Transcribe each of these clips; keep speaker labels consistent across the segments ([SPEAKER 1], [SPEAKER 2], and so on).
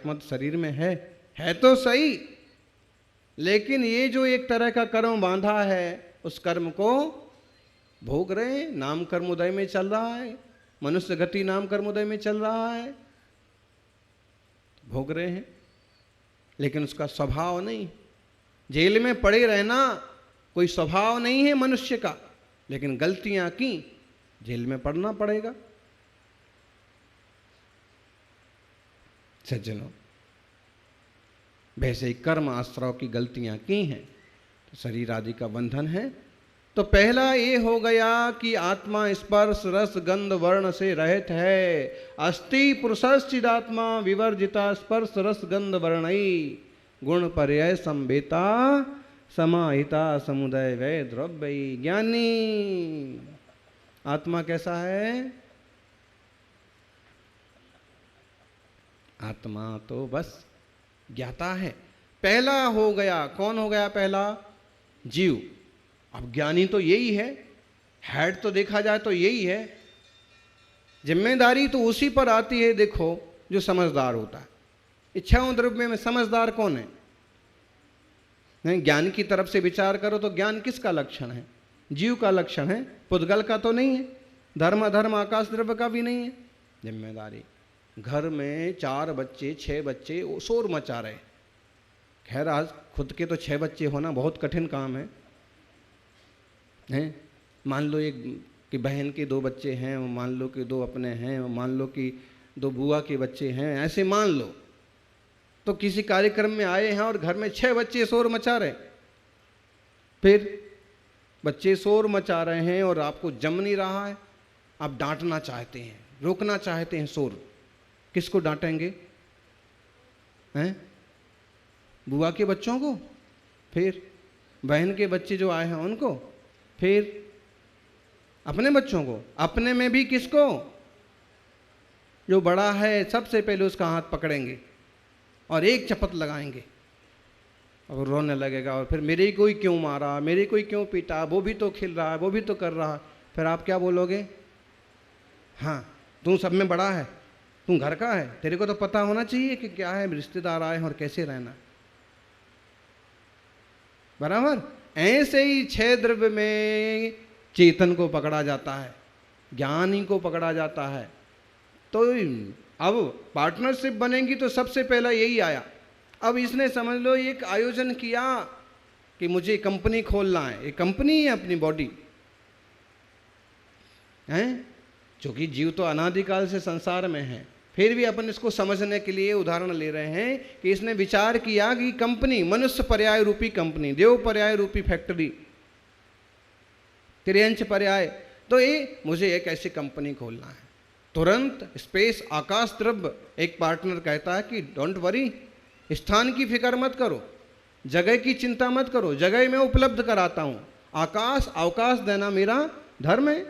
[SPEAKER 1] आत्मा तो शरीर में है तो सही, लेकिन ये जो एक तरह का कर्म बांधा है उस कर्म को भोग रहे हैं। नाम कर्म उदय में चल रहा है, मनुष्य गति नाम कर्म उदय में चल रहा है, भोग रहे हैं, लेकिन उसका स्वभाव नहीं। जेल में पड़े रहना कोई स्वभाव नहीं है मनुष्य का, लेकिन गलतियां की जेल में पड़ना पड़ेगा। सज्जनों, वैसे ही कर्म आश्रव की गलतियां की हैं तो शरीर आदि का बंधन है। तो पहला ये हो गया कि आत्मा स्पर्श रस गंध वर्ण से रहित है। अस्ति पुरुषश्चिदात्मा विवर्जिता स्पर्श रस गंध वर्णई गुण पर्याय संवेता समाहिता समुदय वै द्रव्यई। ज्ञानी आत्मा कैसा है? आत्मा तो बस ज्ञाता है। पहला हो गया, कौन हो गया पहला? जीव। अब ज्ञानी तो यही है, हेड तो देखा जाए तो यही है। जिम्मेदारी तो उसी पर आती है, देखो, जो समझदार होता है। इच्छाओं द्रव्य में समझदार कौन है? नहीं, ज्ञान की तरफ से विचार करो तो ज्ञान किसका लक्षण है? जीव का लक्षण है, पुद्गल का तो नहीं है, धर्म अधर्म आकाश द्रव्य का भी नहीं है। जिम्मेदारी, घर में 4 बच्चे 6 बच्चे शोर मचा रहे। खैर आज खुद के तो 6 बच्चे होना बहुत कठिन काम है। मान लो एक कि बहन के 2 बच्चे हैं, मान लो कि 2 अपने हैं, मान लो कि 2 बुआ के बच्चे हैं, ऐसे मान लो। तो किसी कार्यक्रम में आए हैं और घर में 6 बच्चे शोर मचा रहे। फिर बच्चे शोर मचा रहे हैं और आपको जम नहीं रहा है, आप डांटना चाहते हैं, रोकना चाहते हैं शोर। किसको डांटेंगे? हैं? बुआ के बच्चों को, फिर बहन के बच्चे जो आए हैं उनको, फिर अपने बच्चों को। अपने में भी किसको? जो बड़ा है सबसे पहले उसका हाथ पकड़ेंगे और एक चपत लगाएंगे और रोने लगेगा। और फिर मेरे को ही क्यों मारा, मेरे को ही क्यों पीटा, वो भी तो खेल रहा है, वो भी तो कर रहा है। फिर आप क्या बोलोगे? हाँ, तू सब में बड़ा है, तू घर का है, तेरे को तो पता होना चाहिए कि क्या है, रिश्तेदार आए हैं और कैसे रहना। बराबर ऐसे ही 6 द्रव्य में चेतन को पकड़ा जाता है, ज्ञानी को पकड़ा जाता है। तो अब पार्टनरशिप बनेगी तो सबसे पहला यही आया। अब इसने समझ लो एक आयोजन किया कि मुझे कंपनी खोलना है। एक कंपनी है अपनी बॉडी है, क्योंकि जीव तो अनादिकाल से संसार में है। फिर भी अपन इसको समझने के लिए उदाहरण ले रहे हैं कि इसने विचार किया कि कंपनी, मनुष्य पर्याय रूपी कंपनी, देव पर्याय रूपी फैक्ट्री, त्रियंच पर्याय, तो ये मुझे एक ऐसी कंपनी खोलना है। तुरंत स्पेस आकाश द्रव्य एक पार्टनर कहता है कि डोंट वरी, स्थान की फिक्र मत करो, जगह की चिंता मत करो, जगह मैं उपलब्ध कराता हूँ। आकाश अवकाश देना मेरा धर्म है,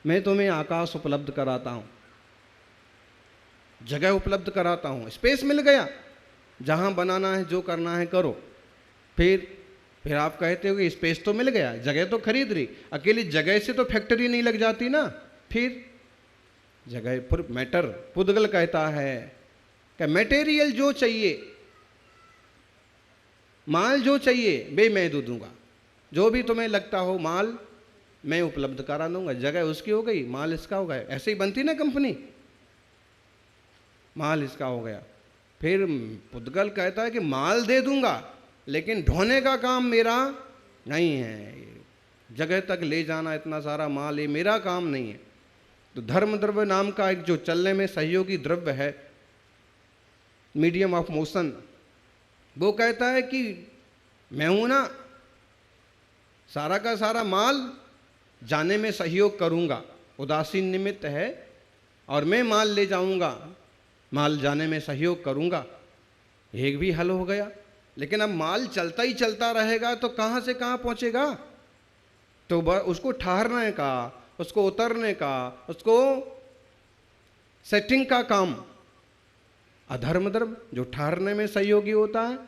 [SPEAKER 1] मैं तुम्हें आकाश उपलब्ध कराता हूँ, जगह उपलब्ध कराता हूँ। स्पेस मिल गया, जहाँ बनाना है जो करना है करो। फिर आप कहते हो कि स्पेस तो मिल गया, जगह तो खरीद रही। अकेली जगह से तो फैक्ट्री नहीं लग जाती ना। फिर जगह पर मैटर, पुद्गल कहता है कि मटेरियल जो चाहिए, माल जो चाहिए वे मैं दे दूंगा, जो भी तुम्हें लगता हो माल मैं उपलब्ध करा दूंगा। जगह उसकी हो गई, माल इसका हो गया। ऐसे ही बनती ना कंपनी, माल इसका हो गया। फिर पुद्गल कहता है कि माल दे दूंगा लेकिन ढोने का काम मेरा नहीं है, जगह तक ले जाना इतना सारा माल ये मेरा काम नहीं है। तो धर्म द्रव्य नाम का एक जो चलने में सहयोगी द्रव्य है, मीडियम ऑफ मोशन, वो कहता है कि मैं हूं ना, सारा का सारा माल जाने में सहयोग करूंगा, उदासीन निमित्त है, और मैं माल ले जाऊंगा, माल जाने में सहयोग करूंगा। एक भी हल हो गया। लेकिन अब माल चलता ही चलता रहेगा तो कहां से कहां पहुंचेगा? तो उसको ठहरने का, उसको उतरने का, उसको सेटिंग का काम अधर्म द्रव्य जो ठहरने में सहयोगी होता है।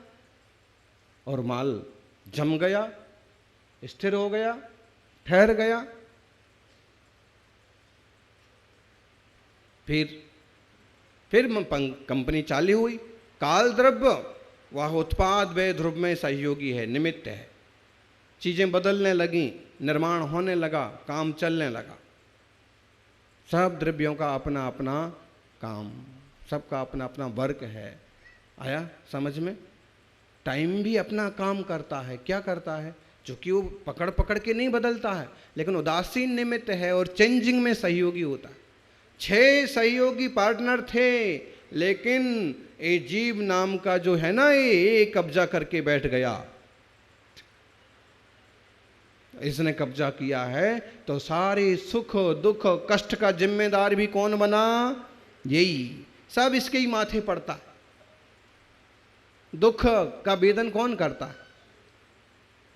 [SPEAKER 1] और माल जम गया, स्थिर हो गया, ठहर गया। फिर कंपनी चालू हुई। काल द्रव्य वह उत्पाद व ध्रुव में सहयोगी है, निमित्त है। चीजें बदलने लगी, निर्माण होने लगा, काम चलने लगा। सब द्रव्यों का अपना अपना काम, सबका अपना अपना वर्क है। आया समझ में? टाइम भी अपना काम करता है। क्या करता है? जो कि वो पकड़ पकड़ के नहीं बदलता है, लेकिन उदासीन निमित्त है और चेंजिंग में सहयोगी होता है। 6 सहयोगी पार्टनर थे, लेकिन ये जीव नाम का जो है ना, ये कब्जा करके बैठ गया। इसने कब्जा किया है तो सारे सुख दुख कष्ट का जिम्मेदार भी कौन बना? यही, सब इसके ही माथे पड़ता है। दुख का वेदन कौन करता है?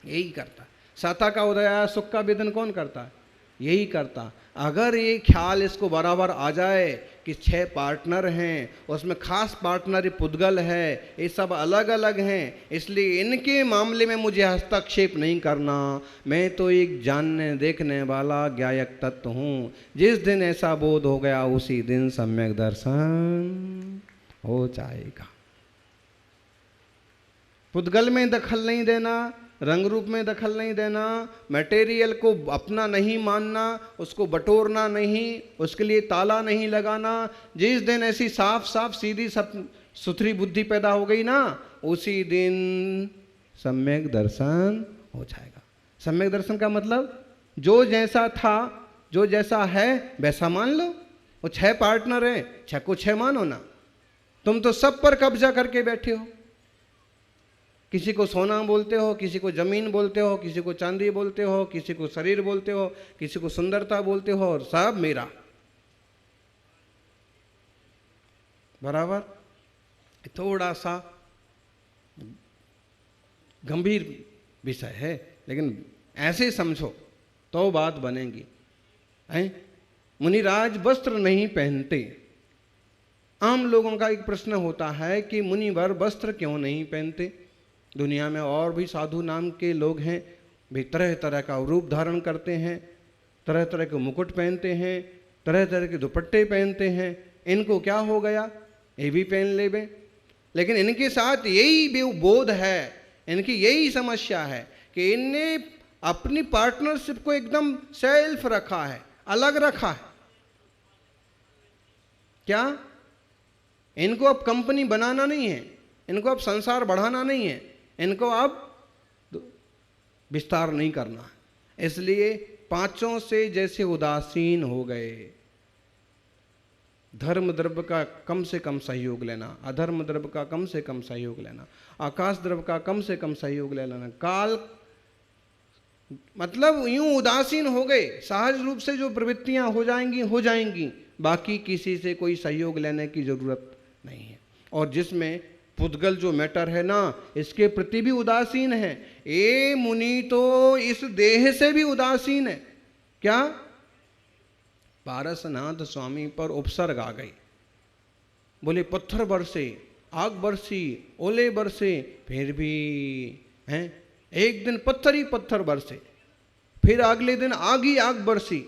[SPEAKER 1] यही करता है। सत्ता का उदय, सुख का वेदन कौन करता है? यही करता। अगर ये ख्याल इसको बराबर आ जाए कि 6 पार्टनर हैं, उसमें खास पार्टनर पुद्गल है, ये सब अलग अलग हैं, इसलिए इनके मामले में मुझे हस्तक्षेप नहीं करना, मैं तो एक जानने देखने वाला ज्ञायक तत्व हूँ। जिस दिन ऐसा बोध हो गया उसी दिन सम्यक दर्शन हो जाएगा। पुद्गल में दखल नहीं देना, रंग रूप में दखल नहीं देना, मटेरियल को अपना नहीं मानना, उसको बटोरना नहीं, उसके लिए ताला नहीं लगाना। जिस दिन ऐसी साफ साफ सीधी सब सुथरी बुद्धि पैदा हो गई ना, उसी दिन सम्यक दर्शन हो जाएगा। सम्यक दर्शन का मतलब जो जैसा था, जो जैसा है वैसा मान लो। वो 6 पार्टनर हैं, 6 को 6 मानो ना। तुम तो सब पर कब्जा करके बैठे हो। किसी को सोना बोलते हो, किसी को जमीन बोलते हो, किसी को चांदी बोलते हो, किसी को शरीर बोलते हो, किसी को सुंदरता बोलते हो, और सब मेरा। बराबर? थोड़ा सा गंभीर विषय है, लेकिन ऐसे समझो तो बात बनेगी। मुनिराज वस्त्र नहीं पहनते। आम लोगों का एक प्रश्न होता है कि मुनिवर वस्त्र क्यों नहीं पहनते? दुनिया में और भी साधु नाम के लोग हैं, भी तरह तरह का रूप धारण करते हैं, तरह तरह के मुकुट पहनते हैं, तरह तरह के दुपट्टे पहनते हैं। इनको क्या हो गया? ये भी पहन ले बे। लेकिन इनके साथ यही बोध है, इनकी यही समस्या है कि इनने अपनी पार्टनरशिप को एकदम सेल्फ रखा है, अलग रखा है। क्या? इनको अब कंपनी बनाना नहीं है, इनको अब संसार बढ़ाना नहीं है, इनको अब विस्तार नहीं करना है। इसलिए पांचों से जैसे उदासीन हो गए। धर्म द्रव्य का कम से कम सहयोग लेना, अधर्म द्रव्य का कम से कम सहयोग लेना, आकाश द्रव्य का कम से कम सहयोग ले लेना। काल मतलब यूं उदासीन हो गए, सहज रूप से जो प्रवृत्तियां हो जाएंगी, बाकी किसी से कोई सहयोग लेने की जरूरत नहीं है। और जिसमें पुद्गल जो मैटर है ना, इसके प्रति भी उदासीन है। ए मुनि तो इस देह से भी उदासीन है। क्या? पारसनाथ स्वामी पर उपसर्ग आ गई। बोले पत्थर बरसे, आग बरसी, ओले बरसे, फिर भी हैं। एक दिन पत्थर ही पत्थर बरसे, फिर अगले दिन आग ही आग बरसी,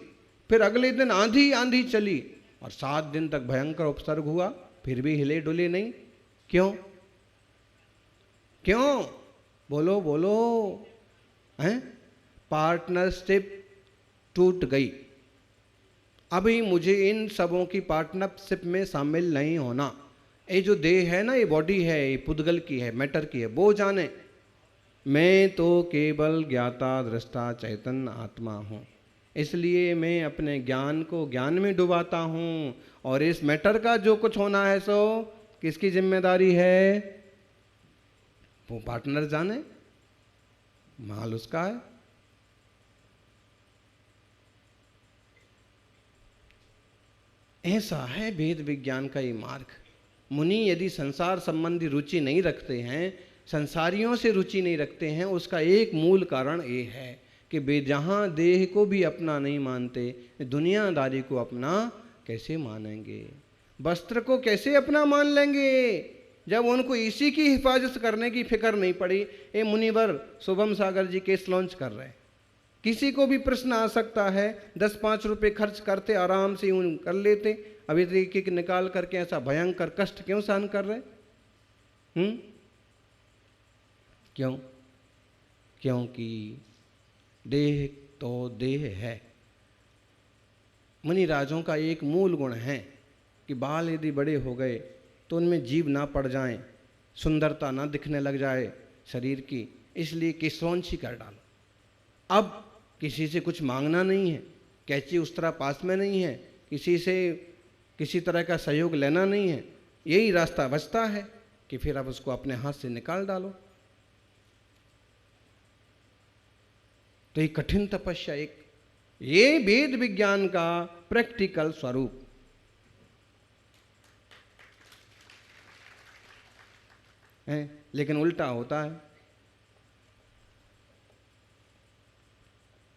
[SPEAKER 1] फिर अगले दिन आंधी आंधी चली, और 7 दिन तक भयंकर उपसर्ग हुआ, फिर भी हिले डुले नहीं। क्यों? क्यों? बोलो बोलो। हैं? पार्टनरशिप टूट गई। अभी मुझे इन सबों की पार्टनरशिप में शामिल नहीं होना। ये जो देह है ना, ये बॉडी है, ये पुद्गल की है, मैटर की है, वो जाने। मैं तो केवल ज्ञाता दृष्टा चैतन्य आत्मा हूँ। इसलिए मैं अपने ज्ञान को ज्ञान में डुबाता हूँ, और इस मैटर का जो कुछ होना है सो किसकी जिम्मेदारी है? वो पार्टनर जाने, माल उसका है। ऐसा है वेद विज्ञान का ये मार्ग। मुनि यदि संसार संबंधी रुचि नहीं रखते हैं, संसारियों से रुचि नहीं रखते हैं, उसका एक मूल कारण ये है कि वे जहाँ देह को भी अपना नहीं मानते, दुनियादारी को अपना कैसे मानेंगे? वस्त्र को कैसे अपना मान लेंगे जब उनको इसी की हिफाजत करने की फिक्र नहीं पड़ी? ये मुनिवर शुभम सागर जी केस लॉन्च कर रहे हैं। किसी को भी प्रश्न आ सकता है, 10-5 रुपए खर्च करते आराम से यूं कर लेते। अभी एक निकाल करके ऐसा भयंकर कष्ट क्यों सहन कर रहे? क्यों? क्योंकि देह तो देह है। मुनि राजों का एक मूल गुण है कि बाल यदि बड़े हो गए तो उनमें जीभ ना पड़ जाए, सुंदरता ना दिखने लग जाए शरीर की, इसलिए केशवंशी कर डालो। अब किसी से कुछ मांगना नहीं है, कैंची उस तरह पास में नहीं है, किसी से किसी तरह का सहयोग लेना नहीं है, यही रास्ता बचता है कि फिर अब उसको अपने हाथ से निकाल डालो। तो ये कठिन तपस्या ये वेद विज्ञान का प्रैक्टिकल स्वरूप है, लेकिन उल्टा होता है।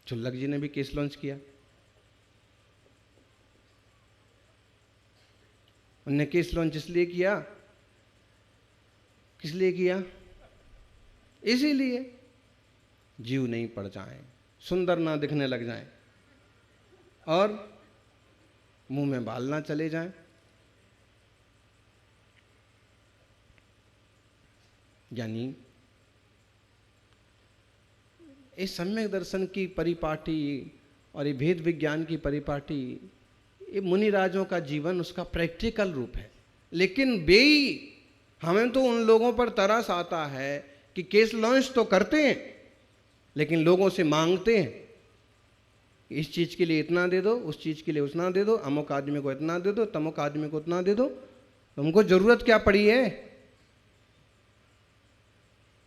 [SPEAKER 1] चुल्लक जी ने भी केस लॉन्च किया। उन्होंने केस लॉन्च इसलिए किया, किस लिए किया? इसीलिए जीव नहीं पड़ जाए, सुंदर ना दिखने लग जाए और मुंह में बाल ना चले जाए। यानी इस सम्यक दर्शन की परिपाटी और ये भेद विज्ञान की परिपाटी, ये मुनिराजों का जीवन उसका प्रैक्टिकल रूप है। लेकिन हमें तो उन लोगों पर तरस आता है कि केस लॉन्च तो करते हैं लेकिन लोगों से मांगते हैं, इस चीज़ के लिए इतना दे दो, उस चीज़ के लिए उतना दे दो, अमुक आदमी को इतना दे दो, तमुक आदमी को उतना दे दो। तुमको ज़रूरत क्या पड़ी है?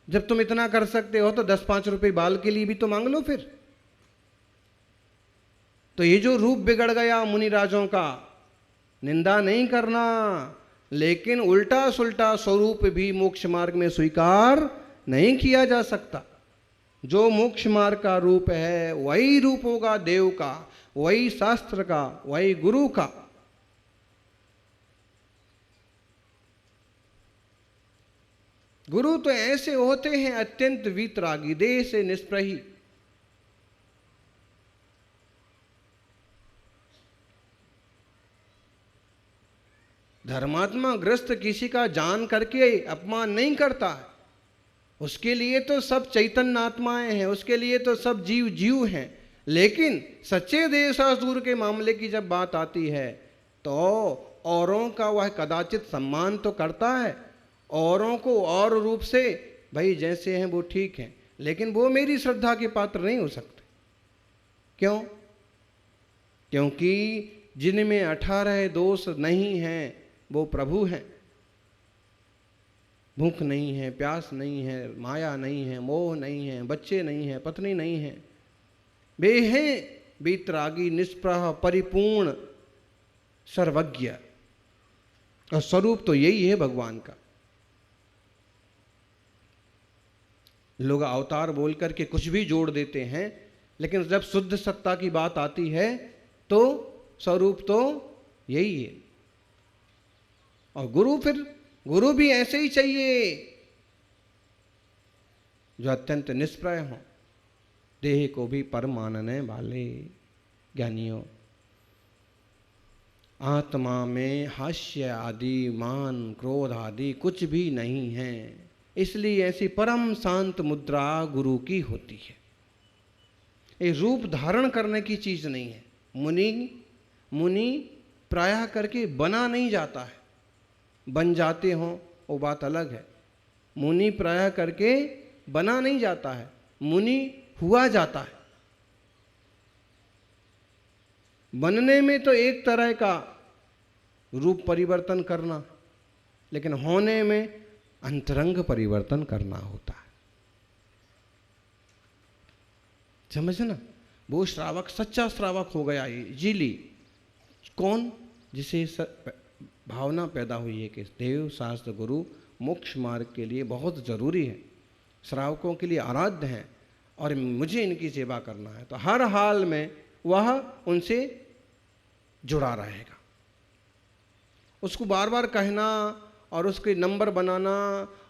[SPEAKER 1] जब तुम इतना कर सकते हो तो 10-5 रुपए बाल के लिए भी तो मांग लो फिर। तो ये जो रूप बिगड़ गया मुनिराजों का, निंदा नहीं करना, लेकिन उल्टा सुल्टा स्वरूप भी मोक्ष मार्ग में स्वीकार नहीं किया जा सकता। जो मोक्ष मार्ग का रूप है वही रूप होगा देव का, वही शास्त्र का, वही गुरु का। गुरु तो ऐसे होते हैं अत्यंत वीतरागी, देह से निष्प्रही। धर्मात्मा ग्रस्त किसी का जान करके अपमान नहीं करता है, उसके लिए तो सब चैतन्य आत्माएं हैं, उसके लिए तो सब जीव जीव हैं। लेकिन सच्चे देशासुर के मामले की जब बात आती है तो औरों का वह कदाचित सम्मान तो करता है, औरों को और रूप से भाई जैसे हैं वो ठीक हैं, लेकिन वो मेरी श्रद्धा के पात्र नहीं हो सकते। क्यों? क्योंकि जिनमें 18 दोष नहीं हैं वो प्रभु हैं। भूख नहीं है, प्यास नहीं है, माया नहीं है, मोह नहीं है, बच्चे नहीं है, पत्नी नहीं है, वे हैं वीतरागी, निष्प्रह, परिपूर्ण, सर्वज्ञ। और स्वरूप तो यही है भगवान का। लोग अवतार बोल करके कुछ भी जोड़ देते हैं, लेकिन जब शुद्ध सत्ता की बात आती है तो स्वरूप तो यही है। और गुरु भी ऐसे ही चाहिए जो अत्यंत निष्प्रय हो, देह को भी पर मानने वाले ज्ञानियों। आत्मा में हास्य आदि, मान, क्रोध आदि कुछ भी नहीं है, इसलिए ऐसी परम शांत मुद्रा गुरु की होती है। ये रूप धारण करने की चीज नहीं है। मुनि प्रायः करके बना नहीं जाता है, बन जाते हों वो बात अलग है। मुनि प्रायः करके बना नहीं जाता है, मुनि हुआ जाता है। बनने में तो एक तरह का रूप परिवर्तन करना, लेकिन होने में अंतरंग परिवर्तन करना होता है। समझना? वो श्रावक सच्चा श्रावक हो गया इजीली। कौन? जिसे भावना पैदा हुई है कि देव, शास्त्र, गुरु मोक्ष मार्ग के लिए बहुत जरूरी है, श्रावकों के लिए आराध्य हैं और मुझे इनकी सेवा करना है, तो हर हाल में वह उनसे जुड़ा रहेगा। उसको बार बार कहना और उसके नंबर बनाना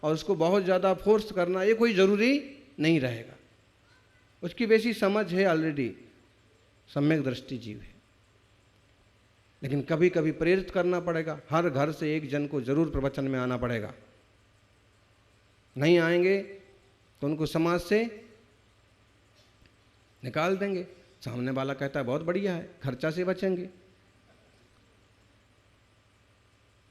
[SPEAKER 1] और उसको बहुत ज़्यादा फोर्स करना ये कोई ज़रूरी नहीं रहेगा। उसकी वैसी समझ है, ऑलरेडी सम्यक दृष्टि जीव है। लेकिन कभी कभी प्रेरित करना पड़ेगा, हर घर से एक जन को जरूर प्रवचन में आना पड़ेगा। नहीं आएंगे तो उनको समाज से निकाल देंगे। सामने वाला कहता है बहुत बढ़िया है, खर्चा से बचेंगे।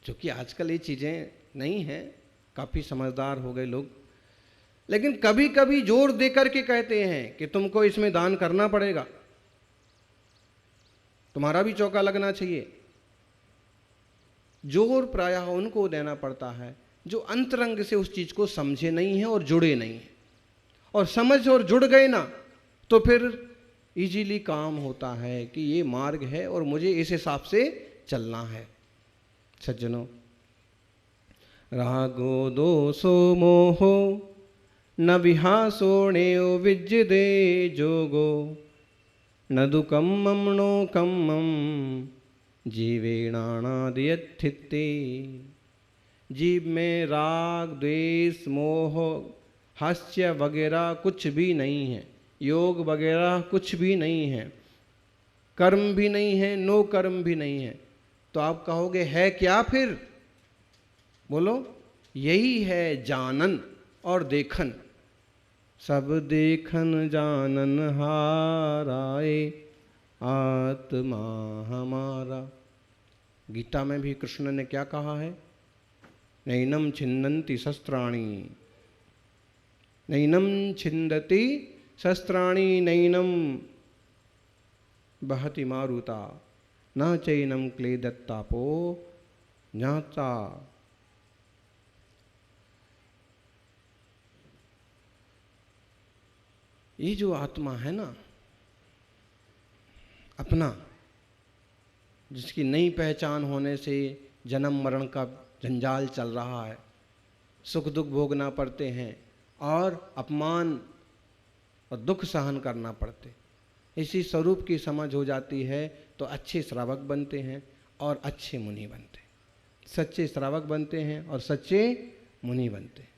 [SPEAKER 1] क्योंकि आजकल ये चीज़ें नहीं हैं, काफ़ी समझदार हो गए लोग, लेकिन कभी कभी जोर दे करके कहते हैं कि तुमको इसमें दान करना पड़ेगा, तुम्हारा भी चौका लगना चाहिए। जोर प्रायः उनको देना पड़ता है जो अंतरंग से उस चीज़ को समझे नहीं है और जुड़े नहीं है। और समझ और जुड़ गए ना तो फिर इजीली काम होता है कि ये मार्ग है और मुझे इस हिसाब से चलना है। सज्जनों, रागो दोषो मोहो न विहासो नेयो विज्जदे जोगो न दुःखम ममनो कम्मम जीवेणानादियत्थिते। जीव में राग, द्वेष, मोह, हास्य वगैरह कुछ भी नहीं है, योग वगैरह कुछ भी नहीं है, कर्म भी नहीं है, नो कर्म भी नहीं है। तो आप कहोगे है क्या फिर? बोलो, यही है जानन और देखन। सब देखन जानन हाराए आत्मा हमारा। गीता में भी कृष्ण ने क्या कहा है? नैनम छिन्दन्ति शस्त्राणि, नैनम छिन्दति शस्त्राणि, नैनम बहति मारुता, न चैनम क्लेदत्तापो ज्ञाता। ये जो आत्मा है ना अपना, जिसकी नई पहचान होने से जन्म मरण का जंजाल चल रहा है, सुख दुख भोगना पड़ते हैं और अपमान और दुख सहन करना पड़ते, इसी स्वरूप की समझ हो जाती है तो अच्छे श्रावक बनते हैं और अच्छे मुनि बनते हैं। सच्चे श्रावक बनते हैं और सच्चे मुनि बनते हैं।